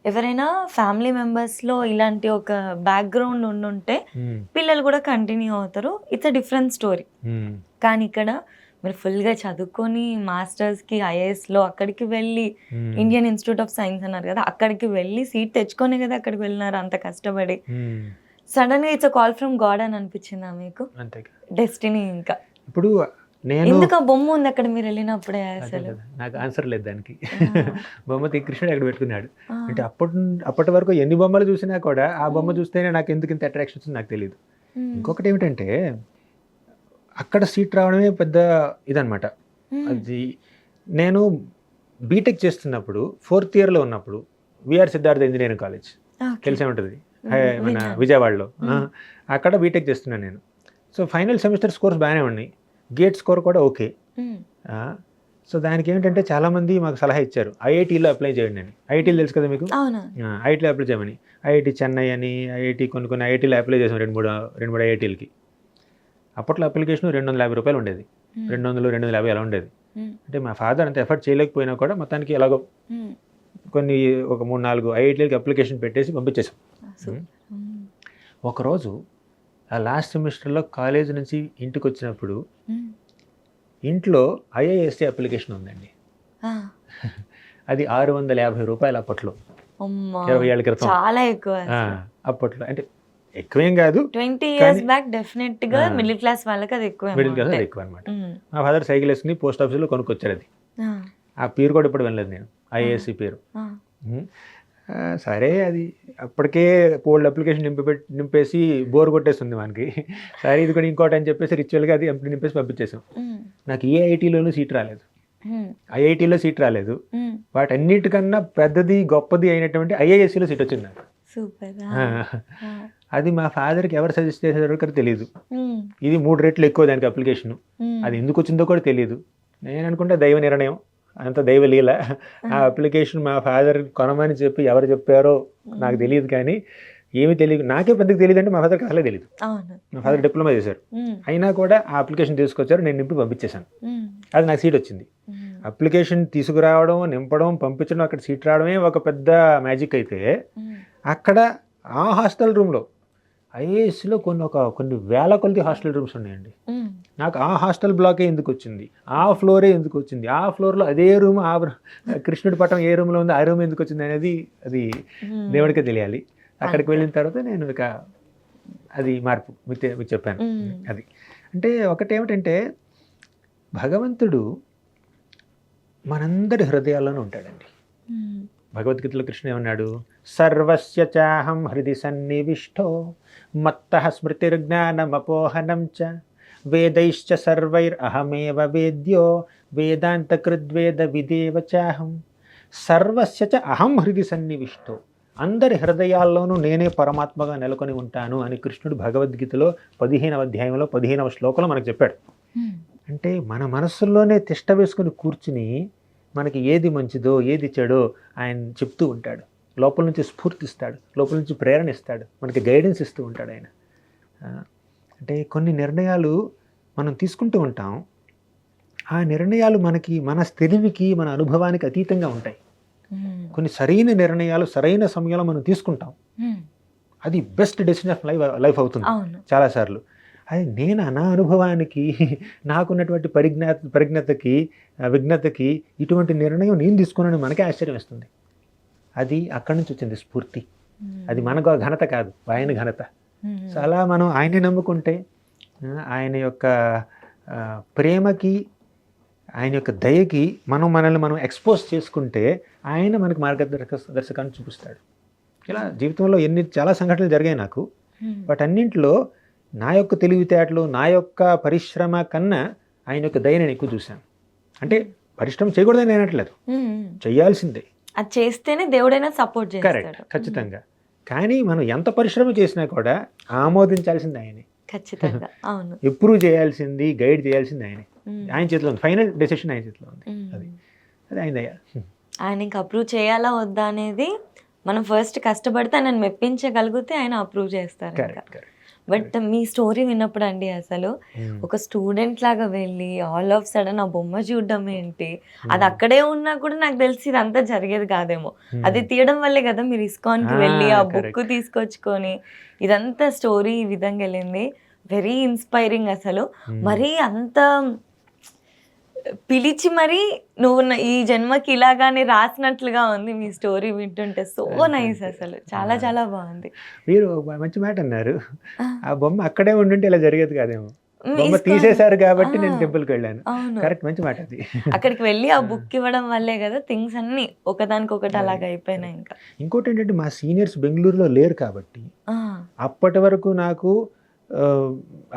ఎవరైనా ఫ్యామిలీ మెంబర్స్‌లో ఇలాంటి ఒక బ్యాక్‌గ్రౌండ్ ఉండుంటే హ్మ్. పిల్లలు కూడా కంటిన్యూ అవుతారు. It's a different story. హ్మ్. కానీ ఇక్కడ మీరు ఫుల్‌గా చదువుకొని మాస్టర్స్‌కి, ఐఏఎస్‌లో అక్కడికి వెళ్ళి హ్మ్. ఇండియన్ ఇన్‌స్టిట్యూట్ ఆఫ్ సైన్స్ అన్నారు కదా! అక్కడికి వెళ్ళి సీట్ తెచ్చుకొనే కదా అక్కడికి వెళ్ళినారు అంత కష్టపడి. హ్మ్. సడెన్‌గా it's a call from God అని అనిపించిందా మీకు? అంతేగా. డెస్టినీ ఇంకా. ఇప్పుడు నేను ఎందుకు ఆ బొమ్మ ఉంది అక్కడ మీరు వెళ్ళినప్పుడే అదే అసలు? కదా! నాకు ఆన్సర్ లేదు దానికి. ఆ! బొమ్మ కృష్ణుడు అక్కడ పెట్టుకున్నాడు. ఆ! అంటే అప్పటి వరకు ఎన్ని బొమ్మలు చూసినా కూడా ఆ బొమ్మ హ్మ్. చూస్తేనే నాకు ఎందుకు ఇంత అట్రాక్షన్ వచ్చిందో నాకు తెలీదు. హ్మ్. ఇంకొకటేమిటంటే అక్కడ సీట్ రావడమే పెద్ద ఇదనమాట. హ్మ్. అది నేను బీటెక్ చేస్తున్నప్పుడు 4థ్ ఇయర్‌లో ఉన్నప్పుడు VR Siddhartha engineering college okay. తెలిసే ఉంటది. మన విన్నాను. విజయవాడలో. హ్మ్. అక్కడ బీటెక్ చేస్తున్నాను నేను. సో, ఫైనల్ సెమిస్టర్ స్కోర్స్ బాగానే ఉన్నాయి. గేట్ స్కోర్ కూడా ఓకే. హ్మ్. ఆ! సో, దానికేంటంటే చాలామంది మాకు సలహా ఇచ్చారు. ఐఐటీలో అప్లై చేయండి అని. ఐఐటీలు తెలుసు కదా మీకు? అవును. ఐఐటీలో అప్లై చేయమని. ఐఐటీ చెన్నై అని, ఐఐటీ కొన్ని ఐఐటీలో అప్లై చేసాం 2, 3 ఐఐటీలకి. అప్పట్లో అప్లికేషన్ రూ. 250 ఉండేది. హ్మ్. 200, 250 అలా ఉండేది. హ్మ్. అంటే మా ఫాదర్ అంత ఎఫర్ట్ చేయలేకపోయినా కూడా మొత్తానికి ఎలాగో హ్మ్. ఒక 3, 4 ఐఐటీలకి అప్లికేషన్ పెట్టేసి పంపించేసాం. సూపర్. హ్మ్. ఒకరోజు ఆ లాస్ట్ సెమిస్టర్‌లో కాలేజీ నుంచి ఇంటికొచ్చినప్పుడు హ్మ్. ఇంట్లో ఐఐఎస్‌సి అప్లికేషన్ ఉందండి. ఆ! అది రూ. 650 అప్పట్లో. అమ్మా! 20 ఏళ్ల క్రితం. చాలా ఎక్కువ ఆ! అసలు. అప్పట్లో. అంటే ఎక్కువేం కాదు. 20 కానీ ఇయర్స్ బ్యాక్ డెఫినెట్‌గా ఆ! మిడిల్ క్లాస్ వాళ్ళకి అది ఎక్కువ మిడిల్ క్లాస్ అమౌంటే. అది ఎక్కువనమాట. హ్మ్. మా ఫాదర్ సైకిల్ వేసుకొని పోస్ట్ ఆఫీస్‌లో కొనుక్కొచ్చారది. ఆ! ఆ పేరు కూడా ఎప్పుడు వినలేదు నేను. ఆ! ఐఏఎస్‌సి పేరు. ఆ! హ్మ్. సరే అది అప్పటికే బోలెడు అప్లికేషన్ నింపేసి బోర్ కొట్టేస్తుంది మనకి. సరే ఇది కూడా ఇంకోటి అని చెప్పేసి రిచువల్‌గా అది నింపేసి పంపించేసాం. హ్మ్. నాకు ఏ ఐఐటీలోనూ సీట్ రాలేదు. హ్మ్. ఐఐటీలో సీట్ రాలేదు. హ్మ్. వాటన్నిటికన్నా పెద్దది, గొప్పది అయినటువంటి ఐఐఎస్సిలో సీట్ వచ్చింది నాకు. సూపర్. ఆ! ఆ! అది మా ఫాదర్‌కి ఎవరు సజెస్ట్ చేసారో కూడా తెలీదు. హ్మ్. ఇది 3 రెట్లు ఎక్కువ దానికి అప్లికేషను. హ్మ్. అది ఎందుకు వచ్చిందో కూడా తెలీదు. నేననుకుంటే దైవ నిర్ణయం. అంతా దైవ లీల. ఆ అప్లికేషన్ మా ఫాదర్ కొనమని చెప్పి ఎవరు చెప్పారో నాకు హ్మ్. తెలీదు కానీ, ఏమీ తెలీదు. నాకే పెద్దగా తెలీదంటే మా ఫాదర్‌కి అసలే తెలీదు. అవును. మా ఫాదర్ డిప్లొమా చేశారు. హ్మ్. అయినా కూడా ఆ అప్లికేషన్ తీసుకొచ్చారు. నేను నింపి పంపించేసాను. హ్మ్. అది నాకు సీట్ వచ్చింది. హ్మ్. అప్లికేషన్ తీసుకురావడం, నింపడం, పంపించడం, అక్కడ సీట్ రావడమే ఒక పెద్ద మ్యాజిక్ అయితే, హ్మ్. అక్కడ ఆ హాస్టల్ రూమ్‌లో ఐఏఎస్‌లో కొన్ని వేల కొలది హాస్టల్ రూమ్స్ ఉన్నాయండి. హ్మ్. నాకు ఆ హాస్టల్ బ్లాకే ఎందుకొచ్చింది? ఆ ఫ్లోరే ఎందుకొచ్చింది? ఆ ఫ్లోర్‌లో అదే రూమ్ కృష్ణుడి పటం ఏ రూమ్‌లో ఉందో ఆ రూమ్ ఎందుకొచ్చింది అనేది అది హ్మ్. దేవుడికే తెలియాలి. అక్కడికి అంతే. వెళ్ళిన తర్వాత నేను ఇక అది మార్పు మీకు చెప్పాను. హ్మ్. అది. అంటే ఒకటేమిటంటే భగవంతుడు మనందరి హృదయాల్లోనూ ఉంటాడండి. హ్మ్. భగవద్గీతలో కృష్ణుడు ఏమన్నాడు? సర్వస్య చాహం హృది సన్నివిష్టో మత్తః స్మృతిర్జ్ఞానమపోహనం చ వేదైశ్చ సర్వైరహమేవ వేద్యో వేదాంతకృద్వేద విదేవ చాహం సర్వస్య చ అహం హృది సన్నివిష్టో అందరి హృదయాల్లోనూ నేనే పరమాత్మగా నెలకొని ఉంటాను అని కృష్ణుడు భగవద్గీతలో 15వ అధ్యాయంలో 15వ శ్లోకంలో మనకు చెప్పాడు. హ్మ్. అంటే మన మనస్సుల్లోనే తిష్ట వేసుకుని కూర్చుని మనకి ఏది మంచిదో ఏది చెడో ఆయన చెప్తూ ఉంటాడు. లోపల నుంచి స్ఫూర్తిస్తాడు, లోపల నుంచి ప్రేరణ ఇస్తాడు, మనకి గైడెన్స్ ఇస్తూ ఉంటాడు ఆయన. ఆ, అంటే కొన్ని నిర్ణయాలు మనం తీసుకుంటూ ఉంటాం. ఆ నిర్ణయాలు మనకి మన తెలివికి మన అనుభవానికి అతీతంగా ఉంటాయి. హ్మ్. కొన్ని సరైన నిర్ణయాలు సరైన సమయంలో మనం తీసుకుంటాం. హ్మ్. అది బెస్ట్ డెసిషన్ ఆఫ్ లైఫ్ అవుతుంది అవును. చాలాసార్లు. అది నేను నా అనుభవానికి నాకున్నటువంటి పరిజ్ఞతకి విజ్ఞతకి ఇటువంటి నిర్ణయం నేను తీసుకున్నాను మనకే ఆశ్చర్యం వేస్తుంది. అది అక్కడి నుంచి వచ్చింది స్ఫూర్తి. అది హ్మ్. మనకు ఘనత కాదు, ఆయన ఘనత. సో హ్మ్. అలా మనం ఆయన్ని నమ్ముకుంటే ఆయన యొక్క ప్రేమకి ఆయన యొక్క దయకి మనల్ని మనం ఎక్స్పోజ్ చేసుకుంటే ఆయన మనకు మార్గదర్శకాన్ని చూపిస్తాడు. ఇలా జీవితంలో చాలా సంఘటనలు జరిగాయి నాకు. హ్మ్. వాటన్నింటిలో నా యొక్క తెలివితేటలు, నా యొక్క పరిశ్రమ కన్నా ఆయన యొక్క దయ నేను ఎక్కువ చూశాను. అంటే పరిశ్రమ చేయకూడదని నేను అనట్లేదు, హ్మ్. చేయాల్సిందే. అది చేస్తేనే దేవుడైనా సపోర్ట్ కరెక్ట్, చేస్తాడు. ఖచ్చితంగా. కానీ మనం ఎంత పరిశ్రమ చేసినా కూడా ఆమోదించాల్సింది ఆయనే. ఖచ్చితంగా. అవును. ఎప్రూవ్ చేయాల్సింది, గైడ్ చేయాల్సింది ఆయనే. హ్మ్. ఆయన చేతిలో ఉంది, ఫైనల్ డెసిషన్ ఆయన చేతిలో ఉంది. అది హ్మ్. అది ఆయన దయ. ఆయన ఇంక అప్రూవ్ చేయాలా వద్దా అనేది మనం ఫస్ట్ కష్టపడితే ఆయనను మెప్పించగలిగితే ఆయన అప్రూవ్ చేస్తారింక. Correct, correct. బట్ మీ స్టోరీ విన్నప్పుడు అండి అసలు ఒక స్టూడెంట్ లాగా వెళ్ళి ఆల్ ఆఫ్ సడన్ ఆ బొమ్మ చూడడం ఏంటి, అది అక్కడే ఉన్నా కూడా నాకు తెలిసి ఇదంతా జరిగేది కాదేమో. అది తీయడం వల్లే కదా మీరు ఇస్కాన్కి వెళ్ళి ఆ బుక్ తీసుకొచ్చుకొని ఇదంతా స్టోరీ ఈ విధంగా వెళ్ళింది. వెరీ ఇన్స్పైరింగ్ అసలు. మరీ అంత పిలిచి మరి నువ్వు ఈ జన్మకి ఇలాగానే రాసినట్లుగా ఉంది మీ స్టోరీ వింటుంటే. సో నైస్ అసలు, చాలా చాలా బాగుంది. మీరు మంచి మాట అన్నారు. ఆ బొమ్మ అక్కడే ఉండుంటే ఇలా జరిగేది కాదేమో. బొమ్మ ఇస్కాన్ తీసేశారు కాబట్టి నేను టెంపుల్కి వెళ్ళాను. అవును, కరెక్ట్, మంచి మాట అది. అక్కడికి వెళ్ళి ఆ బుక్ ఇవ్వడం వల్లే కదా థింగ్స్ అన్ని ఒకదానికొకటి అలాగ అయిపోయినాయి. ఇంకా ఇంకోటి ఏంటంటే మా సీనియర్స్ బెంగళూరులో లేరు కాబట్టి అప్పటి వరకు నాకు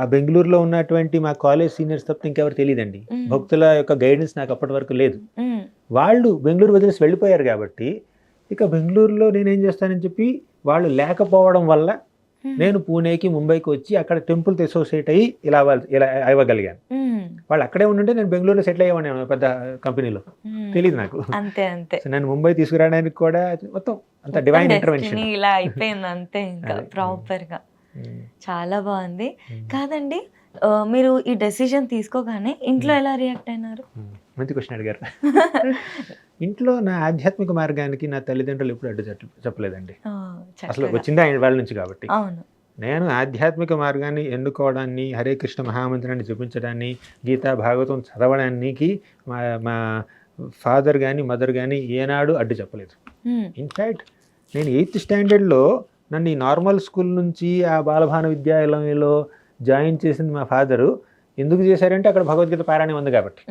ఆ బెంగళూరులో ఉన్నటువంటి మా కాలేజ్ సీనియర్స్ తప్ప ఇంకెవరు తెలియదండి. భక్తుల యొక్క గైడెన్స్ నాకు అప్పటి వరకు లేదు. వాళ్ళు బెంగళూరు వదిలేసి వెళ్ళిపోయారు కాబట్టి ఇక బెంగళూరులో నేనేం చేస్తానని చెప్పి వాళ్ళు లేకపోవడం వల్ల నేను పూణేకి ముంబైకి వచ్చి అక్కడ టెంపుల్తో అసోసియేట్ అయ్యి ఇలా ఇవ్వగలిగాను. వాళ్ళు అక్కడే ఉండుంటే నేను బెంగళూరులో సెటిల్ అయ్యేవాడిని పెద్ద కంపెనీలో. తెలియదు నాకు. అంతే అంతే, నన్ను ముంబై తీసుకురావడానికి కూడా మొత్తం అంత డివైన్ ఇంటర్వెన్షన్ ఇలా అయిపోయింది అంతే. ఇంకా ప్రాపర్ గా చాలా బాగుంది. కాదండి, మీరు ఈ డెసిషన్ తీసుకోగానే ఇంట్లో ఎలా రియాక్ట్ అయినారు? మంచి క్వశ్చన్ అడిగారు. ఇంట్లో నా ఆధ్యాత్మిక మార్గానికి నా తల్లిదండ్రులు ఎప్పుడు అడ్డు చెప్పలేదండి. అసలు వచ్చింది ఆయన వాళ్ళ నుంచి కాబట్టి. అవును, నేను ఆధ్యాత్మిక మార్గాన్ని ఎన్నుకోవడాన్ని, హరే కృష్ణ మహామంత్రాన్ని జపించడాన్ని, గీతా భాగవతం చదవడానికి మా ఫాదర్ కానీ మదర్ కానీ ఏనాడు అడ్డు చెప్పలేదు. ఇన్ఫ్యాక్ట్ నేను 8th స్టాండర్డ్లో నన్ను ఈ నార్మల్ స్కూల్ నుంచి ఆ బాలభాన విద్యాలయంలో జాయిన్ చేసింది మా ఫాదరు. ఎందుకు చేశారంటే అక్కడ భగవద్గీత పారాయణం ఉంది కాబట్టి.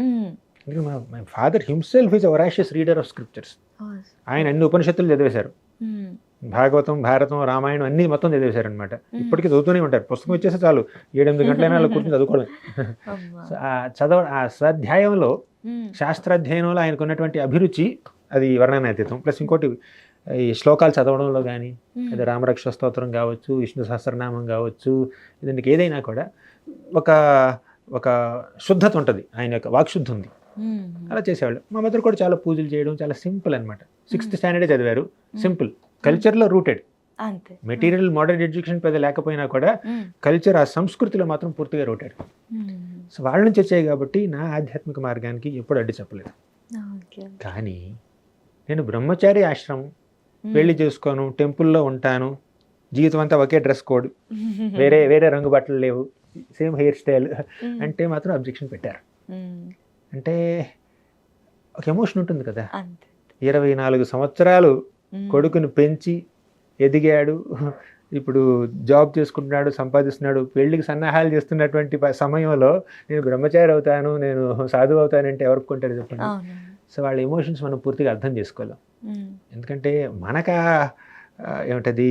My father himself is a voracious reader of scriptures. ఆయన అన్ని ఉపనిషత్తులు చదివేశారు. భాగవతం, భారతం, రామాయణం అన్నీ మొత్తం చదివేశారు అనమాట. ఇప్పటికీ చదువుతూనే ఉంటారు. పుస్తకం వచ్చేస్తే చాలు 7-8 గంటలైనా అలా కూర్చొని చదువుకోవడం. ఆ స్వాధ్యాయంలో, శాస్త్రాధ్యయనంలో ఆయనకు ఉన్నటువంటి అభిరుచి అది వర్ణనాతీతం. ప్లస్ ఇంకోటి ఈ శ్లోకాలు చదవడంలో కానీ, అది రామరక్ష స్తోత్రం కావచ్చు, విష్ణు సహస్రనామం కావచ్చు, దీనికి ఏదైనా కూడా ఒక శుద్ధత ఉంటుంది. ఆయన యొక్క వాక్శుద్ధి ఉంది. అలా చేసేవాళ్ళు. మా మదర్ కూడా చాలా పూజలు చేయడం చాలా సింపుల్ అనమాట. 6th స్టాండర్డే చదివారు. సింపుల్ కల్చర్లో రూటెడ్. మెటీరియల్ మోడర్న్ ఎడ్యుకేషన్ పెద్ద లేకపోయినా కూడా కల్చర్, ఆ సంస్కృతిలో మాత్రం పూర్తిగా రూటెడ్. సో వాళ్ళ నుంచి వచ్చాయి కాబట్టి నా ఆధ్యాత్మిక మార్గానికి ఎప్పుడు అడ్డు చెప్పలేదు. కానీ నేను బ్రహ్మచారి ఆశ్రమం, పెళ్లి చేసుకోను, టెంపుల్లో ఉంటాను, జీవితం అంతా ఒకే డ్రెస్ కోడ్, వేరే రంగు బట్టలు లేవు, సేమ్ హెయిర్ స్టైల్ అంటే మాత్రం అబ్జెక్షన్ పెట్టారు. అంటే ఒక ఎమోషన్ ఉంటుంది కదా. 24 సంవత్సరాలు కొడుకుని పెంచి ఎదిగాడు, ఇప్పుడు జాబ్ చేసుకుంటున్నాడు, సంపాదిస్తున్నాడు, పెళ్లికి సన్నాహాలు చేస్తున్నటువంటి సమయంలో నేను బ్రహ్మచారి అవుతాను, నేను సాధువు అవుతానంటే ఎవరికి కొంటారు చెప్పండి. సో వాళ్ళ ఎమోషన్స్ మనం పూర్తిగా అర్థం చేసుకోలేం. ఎందుకంటే మనకు ఏమిటది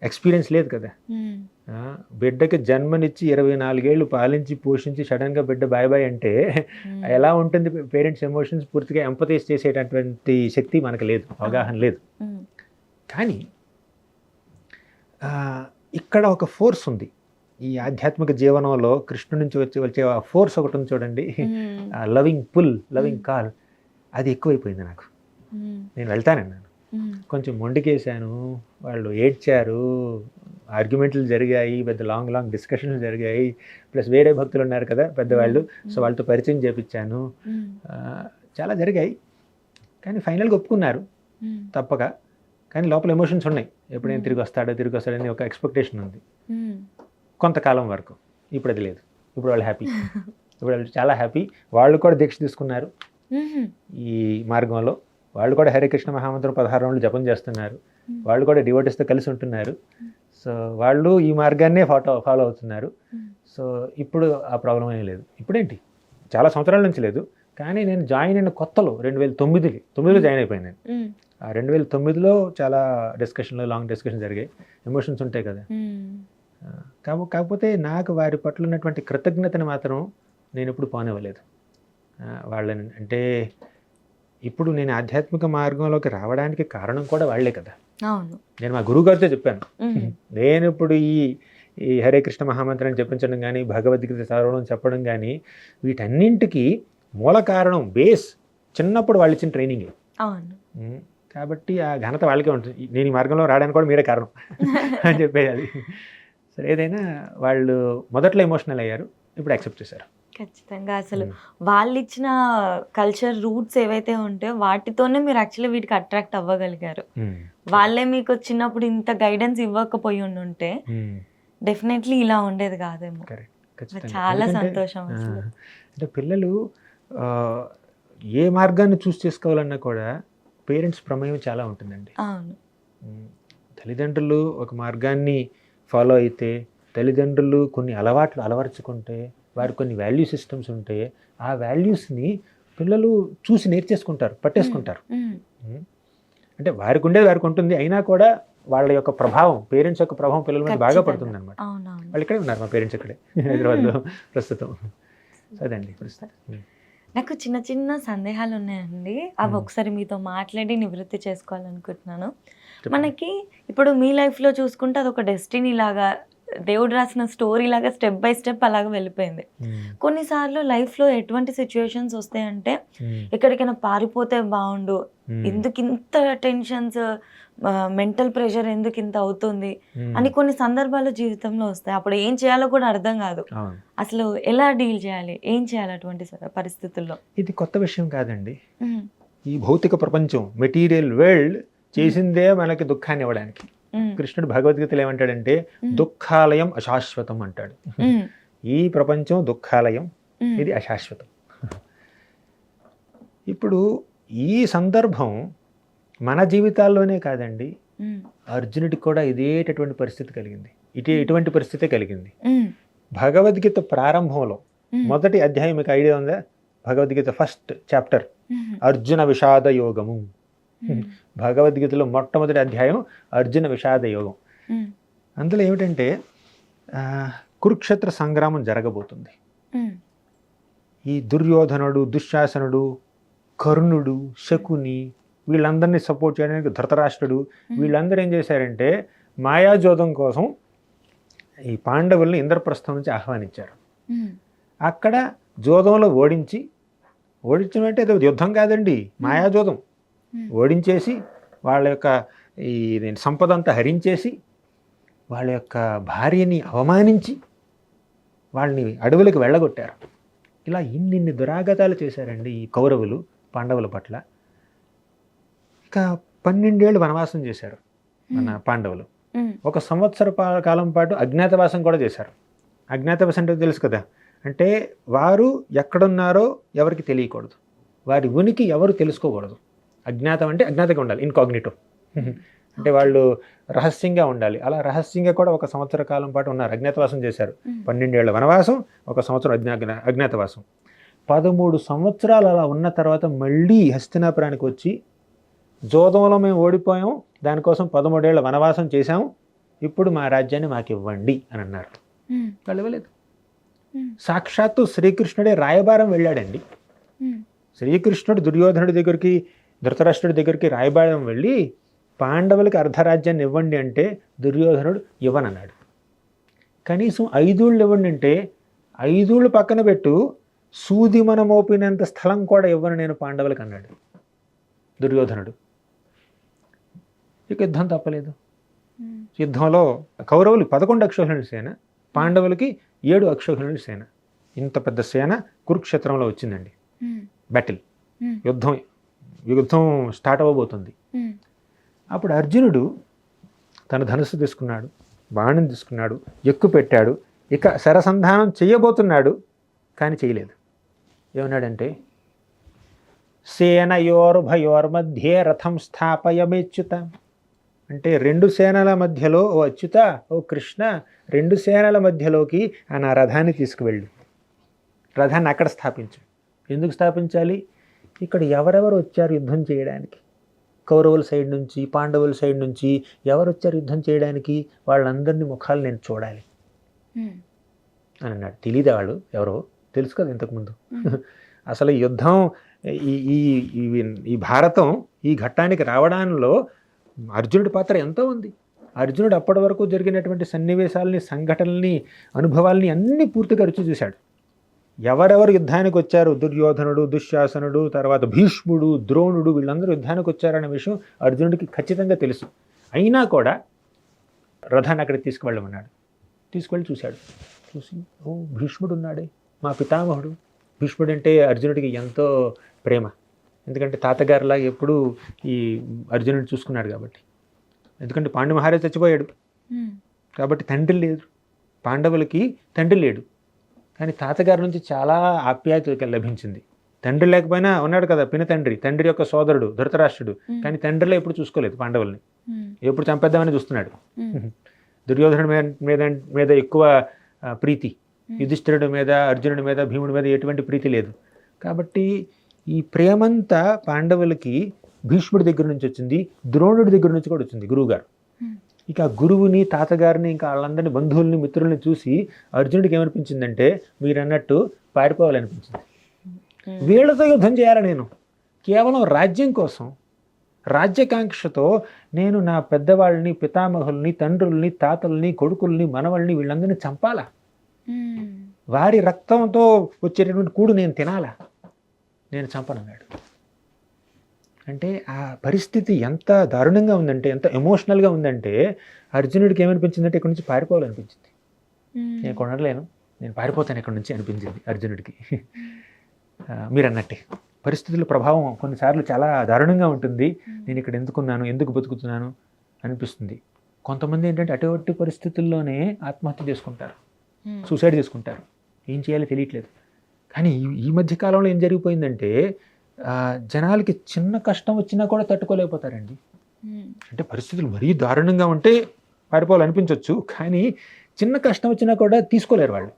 ఎక్స్పీరియన్స్ లేదు కదా. బిడ్డకి జన్మనిచ్చి 24 ఏళ్ళు పాలించి పోషించి సడన్గా బిడ్డ బాయ్ బాయ్ అంటే ఎలా ఉంటుంది? పేరెంట్స్ ఎమోషన్స్ పూర్తిగా ఎంపథైజ్ చేసేటటువంటి శక్తి మనకు లేదు, అవగాహన లేదు. కానీ ఇక్కడ ఒక ఫోర్స్ ఉంది ఈ ఆధ్యాత్మిక జీవనంలో. కృష్ణుడి నుంచి వచ్చే ఆ ఫోర్స్ ఒకటి ఉంది చూడండి, లవింగ్ పుల్, లవింగ్ కాల్, అది ఎక్కువైపోయింది నాకు. నేను వెళ్తానన్నాను, కొంచెం మొండికేశాను, వాళ్ళు ఏడ్చారు, ఆర్గ్యుమెంట్లు జరిగాయి, పెద్ద లాంగ్ డిస్కషన్లు జరిగాయి. ప్లస్ వేరే భక్తులు ఉన్నారు కదా పెద్దవాళ్ళు, సో వాళ్ళతో పరిచయం చేపించాను, చాలా జరిగాయి. కానీ ఫైనల్గా ఒప్పుకున్నారు తప్పక. కానీ లోపల ఎమోషన్స్ ఉన్నాయి. ఎప్పుడైనా తిరిగి వస్తాడని ఒక ఎక్స్పెక్టేషన్ ఉంది కొంతకాలం వరకు. ఇప్పుడు అది లేదు. ఇప్పుడు వాళ్ళు హ్యాపీ, ఇప్పుడు వాళ్ళు చాలా హ్యాపీ. వాళ్ళు కూడా దీక్ష తీసుకున్నారు ఈ మార్గంలో. వాళ్ళు కూడా హరే కృష్ణ మహామంత్రం 16 రౌండ్లు జపం చేస్తున్నారు. వాళ్ళు కూడా డివోటీస్తో కలిసి ఉంటున్నారు. సో వాళ్ళు ఈ మార్గాన్నే ఫాలో అవుతున్నారు. సో ఇప్పుడు ఆ ప్రాబ్లం ఏం లేదు. ఇప్పుడేంటి, చాలా సంవత్సరాల నుంచి లేదు. కానీ నేను జాయిన్ అయిన కొత్తలో 2009లో జాయిన్ అయిపోయాను నేను. ఆ 2009లో చాలా లాంగ్ డిస్కషన్ జరిగాయి. ఎమోషన్స్ ఉంటాయి కదా. కాకపోతే నాకు వారి పట్ల ఉన్నటువంటి కృతజ్ఞతని మాత్రం నేను ఎప్పుడు పోనివ్వలేదు వాళ్ళని. అంటే ఇప్పుడు నేను ఆధ్యాత్మిక మార్గంలోకి రావడానికి కారణం కూడా వాళ్లే కదా. నేను మా గురువు గారితో చెప్పాను, నేను ఇప్పుడు ఈ హరే కృష్ణ మహామంత్రాన్ని జపించడం కానీ, భగవద్గీత చదవడం చెప్పడం కానీ, వీటన్నింటికి మూల కారణం, బేస్ చిన్నప్పుడు వాళ్ళు ఇచ్చిన ట్రైనింగ్. కాబట్టి ఆ ఘనత వాళ్ళకే ఉంటుంది. నేను ఈ మార్గంలో రావడానికి కూడా మీరే కారణం అని చెప్పేది. సరే ఏదైనా వాళ్ళు మొదట్లో ఎమోషనల్ అయ్యారు, ఇప్పుడు యాక్సెప్ట్ చేశారు. ఖచ్చితంగా అసలు వాళ్ళు ఇచ్చిన కల్చర్ రూట్స్ ఏవైతే ఉంటాయో వాటితోనే మీరు యాక్చువల్లీ వీటికి అట్రాక్ట్ అవ్వగలిగారు. వాళ్ళే మీకు చిన్నప్పుడు ఇంత గైడెన్స్ ఇవ్వకపోయి ఉంటే డెఫినెట్లీ ఇలా ఉండేది కాదేమో. చాలా సంతోషం అసలు. అంటే పిల్లలు ఏ మార్గాన్ని చూస్ చేసుకోవాలన్నా కూడా పేరెంట్స్ ప్రమేయం చాలా ఉంటుందండి. అవును. తల్లిదండ్రులు ఒక మార్గాన్ని ఫాలో అయితే, తల్లిదండ్రులు కొన్ని అలవాట్లు అలవరుచుకుంటే, వారికి కొన్ని వాల్యూ సిస్టమ్స్ ఉంటే, ఆ వాల్యూస్ని పిల్లలు చూసి నేర్చేసుకుంటారు, పట్టేసుకుంటారు. అంటే వారికి ఉండేది వారికి ఉంటుంది, అయినా కూడా వాళ్ళ యొక్క ప్రభావం, పేరెంట్స్ యొక్క ప్రభావం పిల్లల మీద బాగా పడుతుంది అనమాట. వాళ్ళు ఇక్కడే ఉన్నారు, మా పేరెంట్స్ ఇక్కడే హైదరాబాద్లో ప్రస్తుతం. అదండి ప్రస్తుతం. నాకు చిన్న చిన్న సందేహాలు ఉన్నాయండి, అవి ఒకసారి మీతో మాట్లాడి నివృత్తి చేసుకోవాలనుకుంటున్నాను. మనకి ఇప్పుడు మీ లైఫ్లో చూసుకుంటే అది ఒక డెస్టినీ లాగా, దేవుడు రాసిన స్టోరీ లాగా స్టెప్ బై స్టెప్ అలాగ వెళ్ళిపోయింది. కొన్నిసార్లు లైఫ్లో ఎటువంటి సిచ్యువేషన్స్ వస్తాయంటే ఎక్కడికైనా పారిపోతే బాగుండు, ఎందుకు ఇంత టెన్షన్స్, మెంటల్ ప్రెషర్ ఎందుకు ఇంత అవుతుంది అని కొన్ని సందర్భాలు జీవితంలో వస్తాయి. అప్పుడు ఏం చేయాలో కూడా అర్థం కాదు, అసలు ఎలా డీల్ చేయాలి, ఏం చేయాలి అటువంటి పరిస్థితుల్లో. ఇది కొత్త విషయం కాదండి. ఈ భౌతిక ప్రపంచం, మెటీరియల్ వరల్డ్ చేసిందే మనకి దుఃఖాన్ని ఇవ్వడానికి. కృష్ణుడు భగవద్గీతలో ఏమంటాడంటే దుఃఖాలయం అశాశ్వతం అంటాడు. ఈ ప్రపంచం దుఃఖాలయం, ఇది అశాశ్వతం. ఇప్పుడు ఈ సందర్భం మన జీవితాల్లోనే కాదండి, అర్జునుడికి కూడా ఇదేటటువంటి పరిస్థితి కలిగింది, ఇటువంటి పరిస్థితే కలిగింది. భగవద్గీత ప్రారంభంలో మొదటి అధ్యాయం మీకు ఐడియా ఉందా? భగవద్గీత ఫస్ట్ చాప్టర్ అర్జున విషాద యోగము. భగవద్గీతలో మొట్టమొదటి అధ్యాయం అర్జున విషాద యోగం. అందులో ఏమిటంటే కురుక్షేత్ర సంగ్రామం జరగబోతుంది. ఈ దుర్యోధనుడు, దుశ్శాసనుడు, కర్ణుడు, శకుని, వీళ్ళందరినీ సపోర్ట్ చేయడానికి ధృతరాష్ట్రుడు, వీళ్ళందరూ ఏం చేశారంటే మాయాజోదం కోసం ఈ పాండవుల్ని ఇంద్రప్రస్థం నుంచి ఆహ్వానించారు. అక్కడ జోదంలో ఓడించడం అంటే అది యుద్ధం కాదండి, మాయాజోదం. ఓడించేసి వాళ్ళ యొక్క ఈ సంపద అంతా హరించేసి, వాళ్ళ యొక్క భార్యని అవమానించి వాళ్ళని అడవులకు వెళ్ళగొట్టారు. ఇలా ఇన్ని దురాగతాలు చేశారండి ఈ కౌరవులు పాండవుల పట్ల. ఇక 12 ఏళ్ళు వనవాసం చేశారు మన పాండవులు. 1 సంవత్సర కాలం పాటు అజ్ఞాతవాసం కూడా చేశారు. అజ్ఞాతవాసం అంటే తెలుసు కదా, అంటే వారు ఎక్కడున్నారో ఎవరికి తెలియకూడదు, వారి ఉనికి ఎవరు తెలుసుకోకూడదు. అజ్ఞాతం అంటే అజ్ఞాతంగా ఉండాలి, ఇన్కాగ్నిటో అంటే వాళ్ళు రహస్యంగా ఉండాలి. అలా రహస్యంగా కూడా 1 సంవత్సర కాలం పాటు ఉన్నారు, అజ్ఞాతవాసం చేశారు. 12 ఏళ్ల వనవాసం, 1 సంవత్సరం అజ్ఞాతవాసం. 13 సంవత్సరాలు అలా ఉన్న తర్వాత మళ్ళీ హస్తినాపురానికి వచ్చి జోదంలో మేము ఓడిపోయాం, దానికోసం 13 ఏళ్ల వనవాసం చేశాము, ఇప్పుడు మా రాజ్యాన్ని మాకు ఇవ్వండి అని అన్నారు. వాళ్ళు ఇవ్వలేదు. సాక్షాత్తు శ్రీకృష్ణుడే రాయబారం వెళ్ళాడండి. శ్రీకృష్ణుడు దుర్యోధనుడి దగ్గరికి, ధృతరాష్ట్రుడి దగ్గరికి రాయబారం వెళ్ళి పాండవులకి అర్ధరాజ్యాన్ని ఇవ్వండి అంటే దుర్యోధనుడు ఇవ్వనన్నాడు. కనీసం 5 ఏళ్ళు ఇవ్వండి అంటే 5 ఏళ్ళు పక్కన పెట్టు, సూది మన మోపినంత స్థలం కూడా ఇవ్వను నేను పాండవులకు అన్నాడు దుర్యోధనుడు. ఇక యుద్ధం తప్పలేదు. యుద్ధంలో కౌరవులు 11 అక్షౌహిణుల సేన, పాండవులకి 7 అక్షౌహిణుల సేన. ఇంత పెద్ద సేన కురుక్షేత్రంలో వచ్చిందండి. బ్యాటిల్, యుద్ధం స్టార్ట్ అవ్వబోతుంది. అప్పుడు అర్జునుడు తన ధనుస్సు తీసుకున్నాడు, బాణం తీసుకున్నాడు, ఎక్కు పెట్టాడు, ఇక శరసంధానం చేయబోతున్నాడు, కానీ చేయలేదు. ఏమన్నాడంటే సేనయోర్భయోర్మధ్యే రథం స్థాపయమేచ్యుత. అంటే 2 సేనల మధ్యలో, ఓ అచ్యుత, ఓ కృష్ణ, 2 సేనల మధ్యలోకి నా రథాన్ని తీసుకువెళ్ళు, రథాన్ని అక్కడ స్థాపించు. ఎందుకు స్థాపించాలి? ఇక్కడ ఎవరెవరు వచ్చారు యుద్ధం చేయడానికి, కౌరవుల సైడ్ నుంచి, పాండవుల సైడ్ నుంచి ఎవరు వచ్చారు యుద్ధం చేయడానికి, వాళ్ళందరినీ ముఖాలు నేను చూడాలి అని అన్నాడు. తెలీదా వాళ్ళు ఎవరో? తెలుసు కదా ఇంతకుముందు. అసలు యుద్ధం, ఈ భారతం ఈ ఘట్టానికి రావడంలో అర్జునుడి పాత్ర ఎంతో ఉంది. అర్జునుడు అప్పటి వరకు జరిగినటువంటి సన్నివేశాలని, సంఘటనల్ని, అనుభవాల్ని అన్నీ పూర్తిగా రుచి చూశాడు. ఎవరెవరు యుద్ధానికి వచ్చారు, దుర్యోధనుడు, దుశ్శాసనుడు, తర్వాత భీష్ముడు, ద్రోణుడు, వీళ్ళందరూ యుద్ధానికి వచ్చారనే విషయం అర్జునుడికి ఖచ్చితంగా తెలుసు. అయినా కూడా రథాన్ని అక్కడికి తీసుకువెళ్ళమన్నాడు. తీసుకెళ్ళి చూశాడు. చూసి ఓ భీష్ముడు ఉన్నాడే, మా పితామహుడు. భీష్ముడు అంటే అర్జునుడికి ఎంతో ప్రేమ, ఎందుకంటే తాతగారిలా ఎప్పుడూ ఈ అర్జునుడిని చూసుకున్నాడు కాబట్టి. ఎందుకంటే పాండు మహారాజ్ చచ్చిపోయాడు కాబట్టి తండ్రి లేదు, పాండవులకి తండ్రి లేడు. కానీ తాతగారి నుంచి చాలా ఆప్యాయత లభించింది. తండ్రి లేకపోయినా ఉన్నాడు కదా పిన తండ్రి, తండ్రి యొక్క సోదరుడు ధృతరాష్ట్రుడు. కానీ తండ్రిలో ఎప్పుడు చూసుకోలేదు పాండవుల్ని, ఎప్పుడు చంపేద్దామని చూస్తున్నాడు. దుర్యోధనుడి మీద ఎక్కువ ప్రీతి, యుధిష్ఠిరుడి మీద, అర్జునుడి మీద, భీముడి మీద ఎటువంటి ప్రీతి లేదు. కాబట్టి ఈ ప్రేమంతా పాండవులకి భీష్ముడి దగ్గర నుంచి వచ్చింది, ద్రోణుడి దగ్గర నుంచి కూడా వచ్చింది, గురువుగారు. ఇక ఆ గురువుని, తాతగారిని, ఇంకా వాళ్ళందరినీ, బంధువుల్ని, మిత్రుల్ని చూసి అర్జునుడికి ఏమనిపించిందంటే మీరు అన్నట్టు పారిపోవాలనిపించింది. వీళ్ళతో యుద్ధం చేయాలి నేను, కేవలం రాజ్యం కోసం, రాజ్యకాంక్షతో నేను నా పెద్దవాళ్ళని, పితామహుల్ని, తండ్రుల్ని, తాతల్ని, కొడుకుల్ని, మనవల్ని, వీళ్ళందరినీ చంపాలా, వారి రక్తంతో వచ్చేటటువంటి కూడు నేను తినాలా, నేను చంపనన్నాడు. అంటే ఆ పరిస్థితి ఎంత దారుణంగా ఉందంటే, ఎంత ఎమోషనల్గా ఉందంటే అర్జునుడికి ఏమనిపించిందంటే ఇక్కడి నుంచి పారిపోవాలనిపించింది. నేను కొనలేను, నేను పారిపోతాను ఇక్కడి నుంచి అనిపించింది అర్జునుడికి. మీరు అన్నట్టే పరిస్థితుల ప్రభావం కొన్నిసార్లు చాలా దారుణంగా ఉంటుంది. నేను ఇక్కడ ఎందుకున్నాను, ఎందుకు బతుకుతున్నాను అనిపిస్తుంది. కొంతమంది ఏంటంటే అటువంటి పరిస్థితుల్లోనే ఆత్మహత్య చేసుకుంటారు, సూసైడ్ చేసుకుంటారు, ఏం చేయాలో తెలియట్లేదు. కానీ ఈ మధ్య కాలంలో ఏం జరిగిపోయిందంటే జనాలకి చిన్న కష్టం వచ్చినా కూడా తట్టుకోలేకపోతారండి. అంటే పరిస్థితులు మరీ దారుణంగా ఉంటే పారిపోవాలనిపించవచ్చు, కానీ చిన్న కష్టం వచ్చినా కూడా తీసుకోలేరు, వాళ్ళు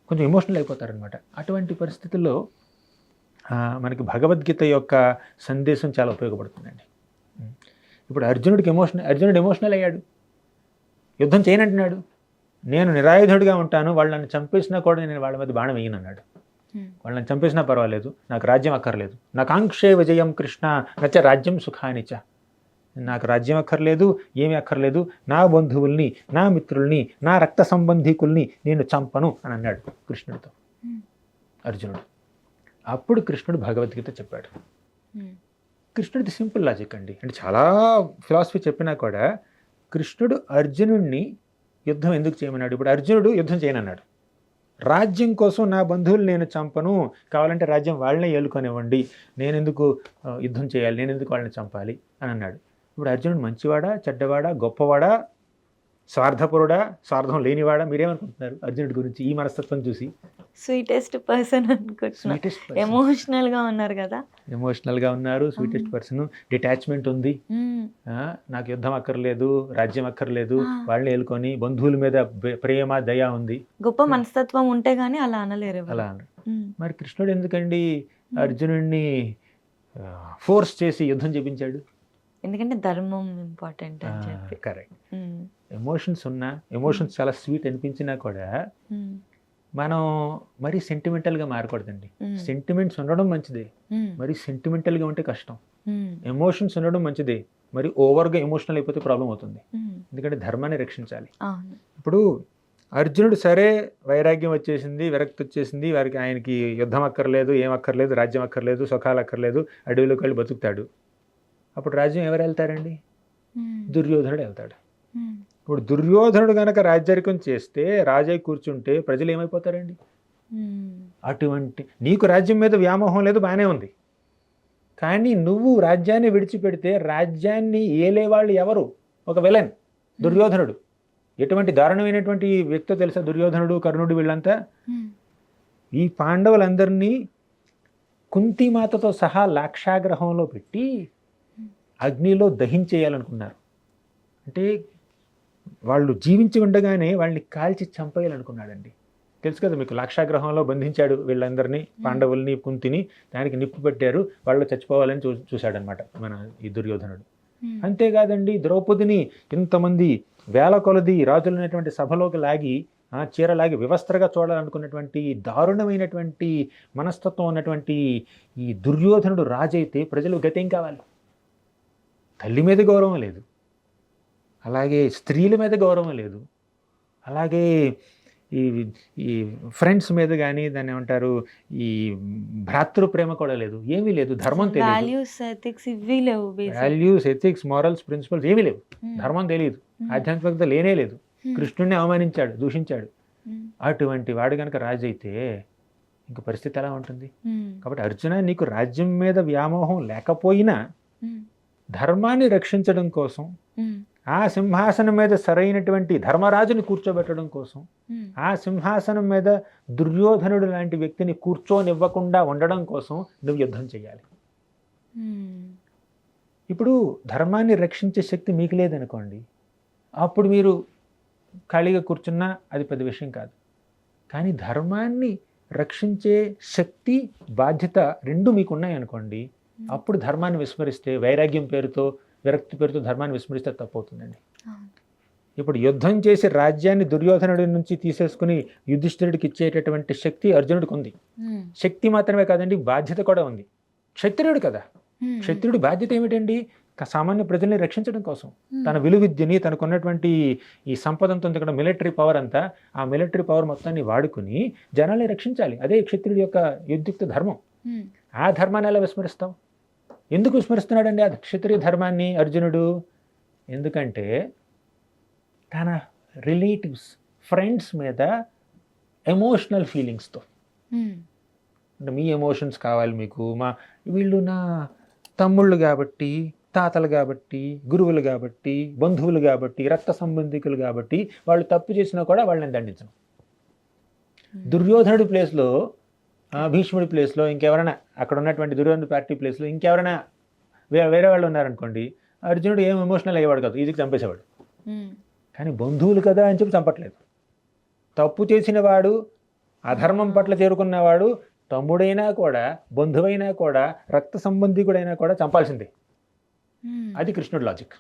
కొంచెం ఎమోషనల్ అయిపోతారనమాట. అటువంటి పరిస్థితుల్లో మనకి భగవద్గీత యొక్క సందేశం చాలా ఉపయోగపడుతుందండి. ఇప్పుడు అర్జునుడు ఎమోషనల్ అయ్యాడు, యుద్ధం చేయనంటున్నాడు. నేను నిరాయుధుడిగా ఉంటాను, వాళ్ళని చంపేసినా కూడా నేను వాళ్ళ మీద బాణం వేయను అన్నాడు. వాళ్ళని చంపేసినా పర్వాలేదు, నాకు రాజ్యం అక్కర్లేదు. నాకు ఆంక్షే విజయం కృష్ణ నచ్చ రాజ్యం సుఖానిచ. నాకు రాజ్యం అక్కర్లేదు, ఏమీ అక్కర్లేదు, నా బంధువుల్ని, నా మిత్రుల్ని, నా రక్త సంబంధీకుల్ని నేను చంపను అని అన్నాడు కృష్ణుడితో అర్జునుడు. అప్పుడు కృష్ణుడు భగవద్గీత చెప్పాడు. కృష్ణుడిది సింపుల్ లాజిక్ అండి, అంటే చాలా ఫిలాసఫీ చెప్పినా కూడా కృష్ణుడు అర్జునుడిని యుద్ధం ఎందుకు చేయమన్నాడు. ఇప్పుడు అర్జునుడు యుద్ధం చేయనన్నాడు, రాజ్యం కోసం నా బంధువులు నేను చంపను, కావాలంటే రాజ్యం వాళ్ళనే ఏలుకొనివ్వండి, నేను ఎందుకు యుద్ధం చేయాలి, నేను ఎందుకు వాళ్ళని చంపాలి అని అన్నాడు. ఇప్పుడు అర్జునుడు మంచివాడా, చెడ్డవాడా, గొప్పవాడా, స్వార్థపరుడా, స్వార్థం లేనివాడా? మీరేమనుకుంటున్నారు అర్జునుడి గురించి ఈ మనస్తత్వం చూసి? స్వీటెస్ట్ పర్సన్ అనుకుంటున్నా. ఎమోషనల్గా ఉన్నారు కదా, ఎమోషనల్గా ఉన్నారు, స్వీటెస్ట్ పర్సన్, డిటాచ్మెంట్ ఉంది. నాకు యుద్ధం అక్కర్లేదు, రాజ్యం అక్కర్లేదు, వాళ్ళని ఏలుకొని, బంధువుల మీద ప్రేమ, దయ ఉంది. గొప్ప మనస్తత్వం ఉంటే గానీ అలా అనలేరు. అలా అన్నారు. మరి కృష్ణుడు ఎందుకండి అర్జునుడిని ఫోర్స్ చేసి యుద్ధం చేపించాడు? ఎందుకంటే ధర్మం ఇంపార్టెంట్ అని చెప్పి. కరెక్ట్. ఎమోషన్స్ చాలా స్వీట్ అనిపించినా కూడా మనం మరీ సెంటిమెంటల్గా మారకూడదండి. సెంటిమెంట్స్ ఉండడం మంచిదే, మరి సెంటిమెంటల్గా ఉంటే కష్టం. ఎమోషన్స్ ఉండడం మంచిదే, మరి ఓవర్గా ఎమోషనల్ అయిపోతే ప్రాబ్లం అవుతుంది. ఎందుకంటే ధర్మాన్ని రక్షించాలి. ఇప్పుడు అర్జునుడు సరే వైరాగ్యం వచ్చేసింది, విరక్తి వచ్చేసింది, ఆయనకి యుద్ధం అక్కర్లేదు, ఏం అక్కర్లేదు, రాజ్యం అక్కర్లేదు, సుఖాలు అక్కర్లేదు, అడవిలోకి వెళ్ళి బతుకుతాడు. అప్పుడు రాజ్యం ఎవరు వెళ్తారండి? దుర్యోధనుడు వెళ్తాడు. ఇప్పుడు దుర్యోధనుడు కనుక రాజ్యాధికం చేస్తే, రాజై కూర్చుంటే ప్రజలు ఏమైపోతారండి? అటువంటి నీకు రాజ్యం మీద వ్యామోహం లేదు, బాగానే ఉంది. కానీ నువ్వు రాజ్యాన్ని విడిచిపెడితే రాజ్యాన్ని ఏలేవాళ్ళు ఎవరు? ఒక విలన్, దుర్యోధనుడు. ఎటువంటి దారుణమైనటువంటి వ్యక్తో తెలుసా దుర్యోధనుడు, కర్ణుడు, వీళ్ళంతా ఈ పాండవులందరినీ కుంతిమాతతో సహా లాక్షాగ్రహంలో పెట్టి అగ్నిలో దహించేయాలనుకున్నారు. అంటే వాళ్ళు జీవించి ఉండగానే వాళ్ళని కాల్చి చంపేయాలనుకున్నాడండి. తెలుసు కదా మీకు, లాక్షాగ్రహంలో బంధించాడు వీళ్ళందరినీ, పాండవుల్ని, కుంతిని, దానికి నిప్పు పెట్టారు, వాళ్ళు చచ్చిపోవాలని చూశాడనమాట మన ఈ దుర్యోధనుడు. అంతేకాదండి, ద్రౌపదిని ఇంతమంది వేల కొలది రాజులైనటువంటి సభలోకి లాగి, చీరలాగి వివస్త్రగా చూడాలనుకున్నటువంటి దారుణమైనటువంటి మనస్తత్వం ఉన్నటువంటి ఈ దుర్యోధనుడు రాజైతే ప్రజలు గతేం కావాలి? తల్లి మీద గౌరవం లేదు, అలాగే స్త్రీల మీద గౌరవం లేదు, అలాగే ఈ ఫ్రెండ్స్ మీద కానీ దాన్ని ఏమంటారు, ఈ భ్రాతృ ప్రేమ కూడా లేదు, ఏమీ లేదు. ధర్మం తెలియదు, వాల్యూస్, ఎథిక్స్, మారల్స్, ప్రిన్సిపల్స్ ఏమీ లేవు. ధర్మం తెలియదు, ఆధ్యాత్మికత లేనే లేదు. కృష్ణుడిని అవమానించాడు, దూషించాడు. ఉమ్, అటువంటి వాడు కనుక రాజు అయితే ఇంక పరిస్థితి ఎలా ఉంటుంది? ఉమ్, కాబట్టి అర్జున, నీకు రాజ్యం మీద వ్యామోహం లేకపోయినా ఉమ్, ధర్మాన్ని రక్షించడం కోసం, ఉమ్, ఆ సింహాసనం మీద సరైనటువంటి ధర్మరాజుని కూర్చోబెట్టడం కోసం, ఉమ్, ఆ సింహాసనం మీద దుర్యోధనుడు లాంటి వ్యక్తిని కూర్చోనివ్వకుండా ఉండడం కోసం నువ్వు యుద్ధం చేయాలి. ఉమ్, ఇప్పుడు ధర్మాన్ని రక్షించే శక్తి మీకు లేదనుకోండి, అప్పుడు మీరు ఖాళీగా కూర్చున్నా అది పెద్ద విషయం కాదు. కానీ ధర్మాన్ని రక్షించే శక్తి, బాధ్యత రెండు మీకు ఉన్నాయనుకోండి, అప్పుడు ధర్మాన్ని విస్మరిస్తే, వైరాగ్యం పేరుతో, విరక్తి పేరుతో ధర్మాన్ని విస్మరిస్తే తప్పవుతుందండి. అవును. ఇప్పుడు యుద్ధం చేసి రాజ్యాన్ని దుర్యోధనుడి నుంచి తీసేసుకుని యుధిష్ఠిరుడికి ఇచ్చేటటువంటి శక్తి అర్జునుడికి ఉంది. ఉమ్, శక్తి మాత్రమే కాదండి, బాధ్యత కూడా ఉంది. క్షత్రియుడు కదా, ఉమ్, క్షత్రియుడి బాధ్యత ఏమిటండి? సామాన్య ప్రజల్ని రక్షించడం కోసం ఉమ్, తన విలువిద్యని, తనకున్నటువంటి ఈ సంపదంతో ఇక్కడ మిలిటరీ పవర్ అంతా, ఆ మిలిటరీ పవర్ మొత్తాన్ని వాడుకుని జనాల్ని రక్షించాలి. అదే క్షత్రియుడి యొక్క యుద్ధయుక్త ధర్మం. ఉమ్, ఆ ధర్మాన్ని ఎలా విస్మరిస్తాం? ఎందుకు విస్మరిస్తున్నాడండి ఆ క్షత్రియ ధర్మాన్ని అర్జునుడు? ఎందుకంటే తన రిలేటివ్స్, ఫ్రెండ్స్ మీద ఎమోషనల్ ఫీలింగ్స్తో, ఉమ్, అంటే మీ ఎమోషన్స్ కావాలి మీకు, వీళ్ళు నా తమ్ముళ్ళు కాబట్టి, తాతలు కాబట్టి, గురువులు కాబట్టి, బంధువులు కాబట్టి, రక్త సంబంధికులు కాబట్టి వాళ్ళు తప్పు చేసినా కూడా వాళ్ళని దండించను. దుర్యోధనుడి ప్లేస్లో, భీష్ముడి ప్లేస్లో ఇంకెవరైనా, అక్కడ ఉన్నటువంటి దుర్యోధనుడి పార్టీ ప్లేస్లో ఇంకెవరైనా వేరే వాళ్ళు ఉన్నారనుకోండి, అర్జునుడు ఏం ఎమోషనల్ అయ్యేవాడు కాదు, ఈజీకి చంపేసేవాడు. ఉమ్, కానీ బంధువులు కదా అని చెప్పి చంపట్లేదు. తప్పు చేసిన వాడు, అధర్మం పట్ల చేరుకున్నవాడు, తమ్ముడైనా కూడా, బంధువైనా కూడా, రక్త సంబంధికుడైనా కూడా చంపాల్సిందే. ఉమ్, అది కృష్ణుడి లాజిక్.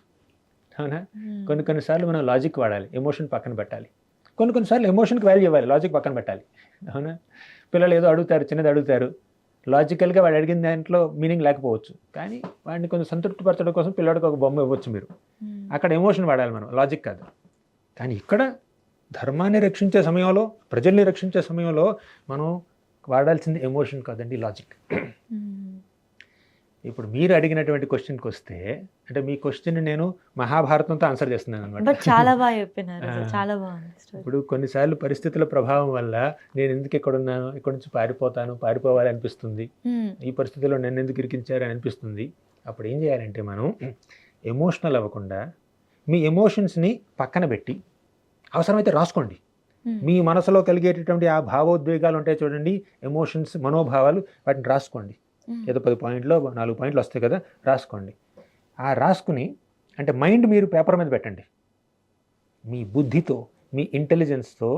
అవునా? ఉమ్, కొన్నిసార్లు మనం లాజిక్ వాడాలి, ఎమోషన్ పక్కన పెట్టాలి. కొన్నిసార్లు ఎమోషన్కి వాల్యూ ఇవ్వాలి, లాజిక్ పక్కన పెట్టాలి. అవునా? పిల్లలు ఏదో అడుగుతారు, చిన్నది అడుగుతారు, లాజికల్గా వాడు అడిగిన దాంట్లో మీనింగ్ లేకపోవచ్చు, కానీ వాడిని కొంచెం సంతృప్తిపరచడం కోసం పిల్లడికి ఒక బొమ్మ ఇవ్వచ్చు మీరు. ఉమ్, అక్కడ ఎమోషన్ వాడాలి మనం, లాజిక్ కాదు. కానీ ఇక్కడ ధర్మాన్ని రక్షించే సమయంలో, ప్రజల్ని రక్షించే సమయంలో మనం వాడాల్సింది ఎమోషన్ కాదండి, లాజిక్. ఉమ్, ఇప్పుడు మీరు అడిగినటువంటి క్వశ్చన్కి వస్తే, అంటే మీ క్వశ్చన్ నేను మహాభారతంతో ఆన్సర్ చేస్తున్నాను అనమాట. బట్ చాలా బాగా చెప్పినారు అసలు, చాలా బాగుంది స్టోరీ. ఇప్పుడు కొన్నిసార్లు పరిస్థితుల ప్రభావం వల్ల నేను ఎందుకు ఎక్కడున్నాను, ఇక్కడ నుంచి పారిపోవాలి అనిపిస్తుంది, ఉమ్, ఈ పరిస్థితుల్లో నన్ను ఎందుకు ఇరికించారు అని అనిపిస్తుంది. అప్పుడు ఏం చేయాలంటే మనం ఎమోషనల్ అవ్వకుండా మీ ఎమోషన్స్ని పక్కన పెట్టి అవసరమైతే రాసుకోండి. ఉమ్, మీ మనసులో కలిగేటటువంటి ఆ భావోద్వేగాలు ఉంటాయి చూడండి, ఎమోషన్స్, మనోభావాలు, వాటిని రాసుకోండి. ఉమ్, ఏదో 10 పాయింట్లో 4 పాయింట్లు వస్తాయి కదా, రాసుకోండి. ఆ రాసుకుని, అంటే మైండ్ మీరు పేపర్ మీద పెట్టండి. మీ బుద్ధితో, మీ ఇంటెలిజెన్స్తో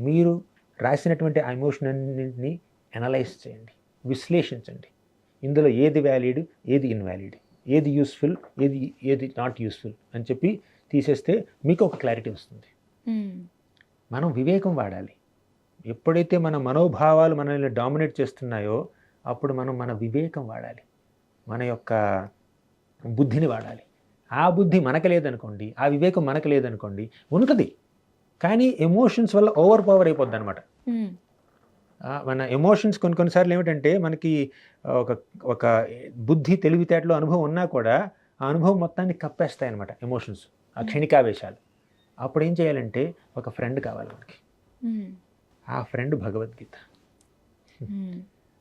మీరు రాసినటువంటి ఆ ఎమోషన్ అన్నింటినీ అనలైజ్ చేయండి, విశ్లేషించండి. ఇందులో ఏది వ్యాలిడ్, ఏది ఇన్వాలిడ్, ఏది యూస్ఫుల్, ఏది నాట్ యూస్ఫుల్ అని చెప్పి తీసేస్తే మీకు ఒక క్లారిటీ వస్తుంది. ఉమ్, మనం వివేకం వాడాలి. ఎప్పుడైతే మన మనోభావాలు మనల్ని డామినేట్ చేస్తున్నాయో అప్పుడు మనం మన వివేకం వాడాలి, మన యొక్క బుద్ధిని వాడాలి. ఆ బుద్ధి మనకు లేదనుకోండి, ఆ వివేకం మనకు లేదనుకోండి, ఉంటుంది కానీ ఎమోషన్స్ వల్ల ఓవర్ పవర్ అయిపోద్ది అనమాట. ఉమ్, మన ఎమోషన్స్ కొన్నిసార్లు ఏమిటంటే మనకి ఒక బుద్ధి, తెలివితేటలు, అనుభవం ఉన్నా కూడా ఆ అనుభవం మొత్తాన్ని కప్పేస్తాయి అనమాట ఎమోషన్స్, ఆ క్షణికావేశాలు. అప్పుడు ఏం చేయాలంటే ఒక ఫ్రెండ్ కావాలి మనకి. ఉమ్, ఆ ఫ్రెండ్ భగవద్గీత. ఉమ్,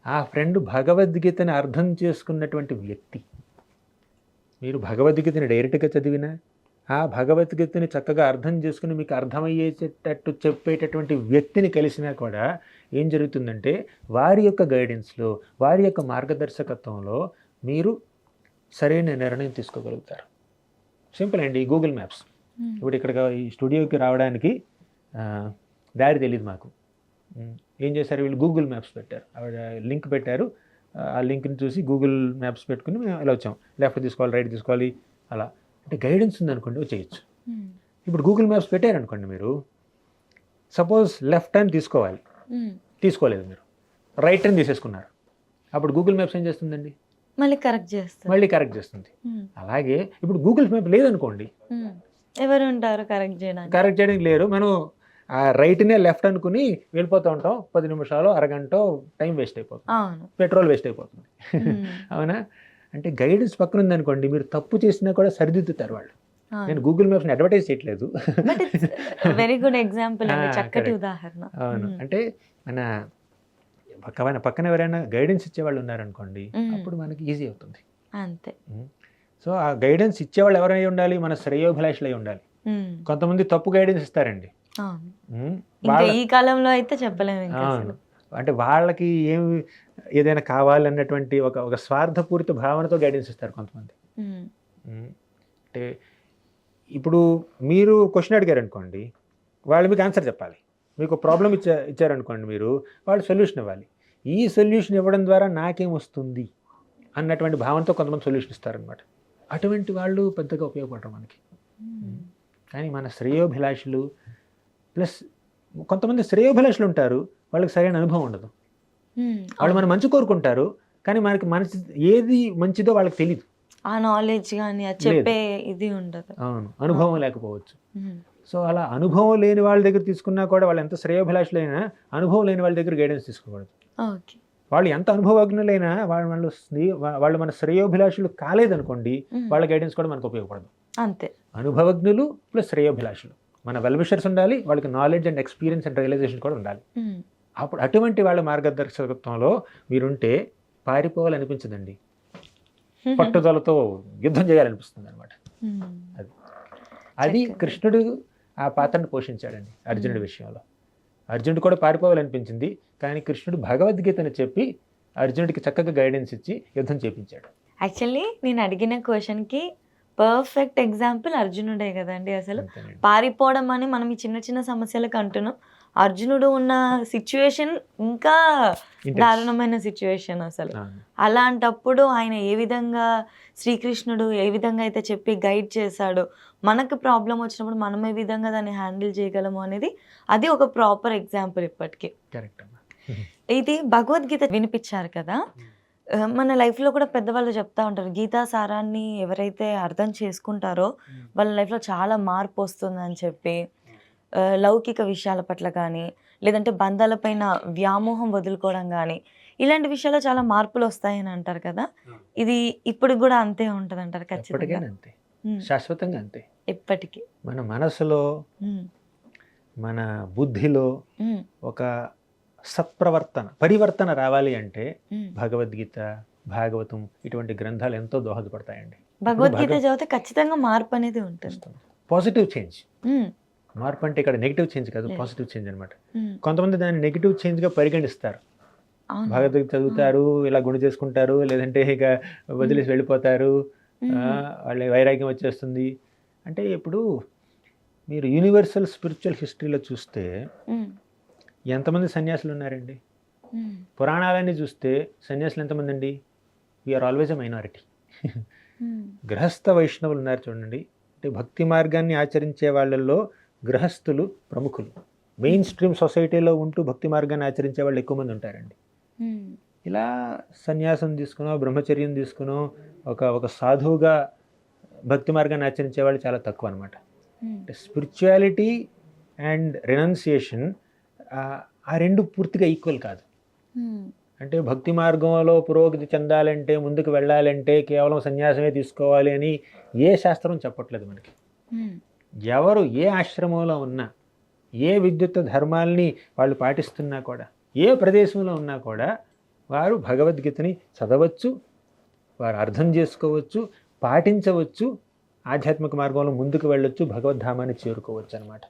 ఆ ఫ్రెండ్ భగవద్గీతని అర్థం చేసుకున్నటువంటి వ్యక్తి. మీరు భగవద్గీతని డైరెక్ట్గా చదివినా, ఆ భగవద్గీతని చక్కగా అర్థం చేసుకుని మీకు అర్థమయ్యేటట్టు చెప్పేటటువంటి వ్యక్తిని కలిసినా కూడా ఏం జరుగుతుందంటే వారి యొక్క గైడెన్స్లో, వారి యొక్క మార్గదర్శకత్వంలో మీరు సరైన నిర్ణయం తీసుకోగలుగుతారు. సింపుల్ అండి, గూగుల్ మ్యాప్స్. ఇప్పుడు ఇక్కడ ఈ స్టూడియోకి రావడానికి దారి తెలియదు మాకు. ఏం చేశారు వీళ్ళు, గూగుల్ మ్యాప్స్ పెట్టారు, ఆవిడ లింక్ పెట్టారు. ఆ లింక్ని చూసి గూగుల్ మ్యాప్స్ పెట్టుకుని మేము ఇలా వచ్చాం. లెఫ్ట్ తీసుకోవాలి, రైట్ తీసుకోవాలి, అలా. అంటే గైడెన్స్ ఉందనుకోండి వచ్చేయచ్చు. ఇప్పుడు గూగుల్ మ్యాప్స్ పెట్టారనుకోండి, మీరు సపోజ్ లెఫ్ట్ అని తీసుకోవాలి, తీసుకోలేదు, మీరు రైట్ అని తీసేసుకున్నారు. అప్పుడు గూగుల్ మ్యాప్స్ ఏం చేస్తుందండి, మళ్ళీ కరెక్ట్ చేస్తుంది. అలాగే ఇప్పుడు గూగుల్ మ్యాప్ లేదనుకోండి, ఎవరు ఉంటారు కరెక్ట్ చేయడానికి లేరు. మనం ఆ రైట్నే లెఫ్ట్ అనుకుని వెళ్ళిపోతూ ఉంటాం. 10 నిమిషాలు, అరగంట టైం వేస్ట్ అయిపోతుంది, పెట్రోల్ వేస్ట్ అయిపోతుంది. అవునా? అంటే గైడెన్స్ పక్కన ఉందనుకోండి, మీరు తప్పు చేసినా కూడా సరిదిద్దుతారు వాళ్ళు. నేను గూగుల్ మ్యాప్స్ని అడ్వర్టైజ్ చేయట్లేదు. But it's very good example అండి, చక్కటి correct. ఉదాహరణ. అవును, అంటే మన పక్కన ఎవరైనా గైడెన్స్ ఇచ్చేవాళ్ళు ఉన్నారనుకోండి, అప్పుడు మనకి ఈజీ అవుతుంది. అంతే. సో ఆ గైడెన్స్ ఇచ్చేవాళ్ళు ఎవరై ఉండాలి? మన శ్రేయోభిలాషులై ఉండాలి. కొంతమంది తప్పు గైడెన్స్ ఇస్తారండి. అవును. ఉమ్, ఇంకా ఈ కాలంలో అయితే చెప్పలేము ఇంకా అవును, అసలు. అంటే వాళ్ళకి ఏమి ఏదైనా కావాలన్నటువంటి ఒక స్వార్థపూరిత భావనతో గైడెన్స్ ఇస్తారు కొంతమంది. అంటే ఇప్పుడు మీరు క్వశ్చన్ అడిగారు అనుకోండి, వాళ్ళు మీకు ఆన్సర్ చెప్పాలి. మీకు ప్రాబ్లం ఇచ్చారనుకోండి, మీరు వాళ్ళు సొల్యూషన్ ఇవ్వాలి. ఈ సొల్యూషన్ ఇవ్వడం ద్వారా నాకేం వస్తుంది అన్నటువంటి భావనతో కొంతమంది సొల్యూషన్ ఇస్తారనమాట. అటువంటి వాళ్ళు పెద్దగా ఉపయోగపడరు మనకి. కానీ మన శ్రేయోభిలాషులు ప్లస్ కొంతమంది శ్రేయోభిలాషులు ఉంటారు, వాళ్ళకి సరైన అనుభవం ఉండదు. వాళ్ళు మన మంచి కోరుకుంటారు, కానీ మనకి మంచి ఏది మంచిదో వాళ్ళకి తెలియదు. ఆ నాలెడ్జ్ కానీ అది చెప్పే ఇది ఉండదు. అవును, అనుభవం లేకపోవచ్చు. సో అలా అనుభవం లేని వాళ్ళ దగ్గర తీసుకున్నా కూడా, వాళ్ళు ఎంత శ్రేయోభిలాషులైనా అనుభవం లేని వాళ్ళ దగ్గర గైడెన్స్ తీసుకోకూడదు. ఓకే. వాళ్ళు ఎంత అనుభవజ్ఞులైనా వాళ్ళు మన శ్రేయోభిలాషులు కాలేదనుకోండి, వాళ్ళ గైడెన్స్ కూడా మనకు ఉపయోగపడదు. అంతే. అనుభవజ్ఞులు ప్లస్ శ్రేయోభిలాషులు, మన వెల్విషర్స్ ఉండాలి, వాళ్ళకి knowledge and experience and realisation కూడా ఉండాలి. అప్పుడు అటువంటి వాళ్ళ మార్గదర్శకత్వంలో మీరుంటే పారిపోవాలనిపించదండి, పట్టుదలతో యుద్ధం చేయాలనిపిస్తుంది అనమాట. అది కృష్ణుడు ఆ పాత్రను పోషించాడండి అర్జునుడి విషయంలో. అర్జునుడు కూడా పారిపోవాలనిపించింది, కానీ కృష్ణుడు భగవద్గీతను చెప్పి అర్జునుడికి చక్కగా గైడెన్స్ ఇచ్చి యుద్ధం చేపించాడు. యాక్చువల్లీ నేను అడిగిన క్వశ్చన్కి పర్ఫెక్ట్ ఎగ్జాంపుల్ అర్జునుడే కదండి. అసలు పారిపోవడం అని మనం ఈ చిన్న చిన్న సమస్యలకు అంటున్నాం, అర్జునుడు ఉన్న సిచ్యువేషన్ ఇంకా దారుణమైన సిచ్యువేషన్ అసలు. అలాంటప్పుడు ఆయన ఏ విధంగా శ్రీకృష్ణుడు ఏ విధంగా అయితే చెప్పి గైడ్ చేశాడో, మనకు ప్రాబ్లం వచ్చినప్పుడు మనం ఏ విధంగా దాన్ని హ్యాండిల్ చేయగలము అనేది అది ఒక ప్రాపర్ ఎగ్జాంపుల్ ఇప్పటికీ. కరెక్ట్. ఇది భగవద్గీత వినిపించారు కదా, మన లైఫ్లో కూడా పెద్దవాళ్ళు చెప్తా ఉంటారు, గీతా సారాన్ని ఎవరైతే అర్థం చేసుకుంటారో వాళ్ళ లైఫ్లో చాలా మార్పు వస్తుందని చెప్పి, లౌకిక విషయాల పట్ల కానీ లేదంటే బంధాలపైన వ్యామోహం వదులుకోవడం కానీ ఇలాంటి విషయాల్లో చాలా మార్పులు వస్తాయని అంటారు కదా. ఇది ఇప్పుడు కూడా అంతే ఉంటుంది అంటారు? ఖచ్చితంగా అంతే, శాశ్వతంగా అంతే. ఎప్పటికీ మన మనసులో మన బుద్ధిలో ఒక పరివర్తన రావాలి అంటే భగవద్గీత, భాగవతం ఇటువంటి గ్రంథాలు ఎంతో దోహదపడతాయండి. భగవద్గీత చదివితే ఖచ్చితంగా మార్పు అనేది ఉంటుంది. Positive change. మార్పు అంటే ఇక్కడ నెగిటివ్ చేంజ్ కాదు, పాజిటివ్ చేంజ్ అనమాట. కొంతమంది దాన్ని నెగిటివ్ చేంజ్గా పరిగణిస్తారు. భగవద్గీత చదువుతారు, ఇలా గుణి చేసుకుంటారు, లేదంటే ఇక వదిలేసి వెళ్ళిపోతారు, వాళ్ళ వైరాగ్యం వచ్చేస్తుంది. అంటే ఇప్పుడు మీరు యూనివర్సల్ స్పిరిచువల్ హిస్టరీలో చూస్తే ఎంతమంది సన్యాసులు ఉన్నారండి? పురాణాలన్నీ చూస్తే సన్యాసులు ఎంతమంది అండి? We are always a minority. గృహస్థ వైష్ణవులు ఉన్నారు చూడండి. అంటే భక్తి మార్గాన్ని ఆచరించే వాళ్ళల్లో గృహస్థులు ప్రముఖులు. మెయిన్ స్ట్రీమ్ సొసైటీలో ఉంటూ భక్తి మార్గాన్ని ఆచరించే వాళ్ళు ఎక్కువ మంది ఉంటారండి. ఇలా సన్యాసం తీసుకునో బ్రహ్మచర్యం తీసుకునో ఒక సాధువుగా భక్తి మార్గాన్ని ఆచరించే వాళ్ళు చాలా తక్కువ అనమాట. అంటే స్పిరిచువాలిటీ అండ్ రెనౌన్సియేషన్ ఆ రెండు పూర్తిగా ఈక్వల్ కాదు. అంటే భక్తి మార్గంలో పురోగతి చెందాలంటే, ముందుకు వెళ్ళాలంటే కేవలం సన్యాసమే తీసుకోవాలి అని ఏ శాస్త్రం చెప్పట్లేదు మనకి. ఎవరు ఏ ఆశ్రమంలో ఉన్నా, ఏ విద్యుత్ ధర్మాల్ని వాళ్ళు పాటిస్తున్నా కూడా, ఏ ప్రదేశంలో ఉన్నా కూడా వారు భగవద్గీతని చదవచ్చు, వారు అర్థం చేసుకోవచ్చు, పాటించవచ్చు, ఆధ్యాత్మిక మార్గంలో ముందుకు వెళ్ళొచ్చు, భగవద్ధామాన్ని చేరుకోవచ్చు అనమాట.